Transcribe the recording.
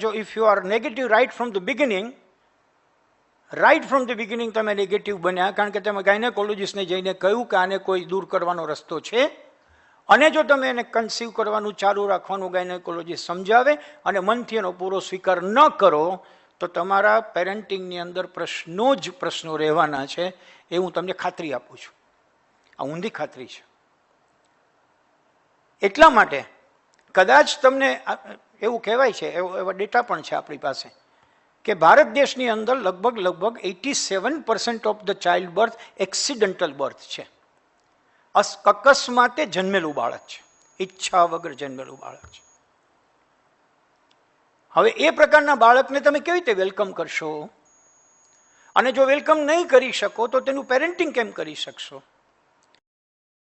જો if you are negative right from the beginning, તમે negative બન્યા, કારણ કે તમે ગાયનેકોલોજીસ્ટને જઈને કહ્યું કે આને કોઈ દૂર કરવાનો રસ્તો છે, અને જો તમે એને કન્સીવ કરવાનું ચાલુ રાખવાનું ગાયનેકોલોજીસ્ટ સમજાવે અને મનથી એનો પૂરો સ્વીકાર ન કરો, તો તમારા પેરેન્ટિંગની અંદર પ્રશ્નો જ પ્રશ્નો રહેવાના છે. એ હું તમને ખાતરી આપું છું. આ ઊંધી ખાતરી છે. એટલા માટે કદાચ તમને એવું કહેવાય છે, એવા ડેટા પણ છે આપણી પાસે, કે ભારત દેશની અંદર લગભગ 87% of the child birth accidental birth છે. અકસ્માતે જન્મેલું બાળક છે, ઈચ્છા વગર જન્મેલું બાળક છે. હવે એ પ્રકારના બાળકને તમે કેવી રીતે વેલકમ કરશો? અને જો વેલકમ નહીં કરી શકો તો તેનું પેરેન્ટિંગ કેમ કરી શકશો?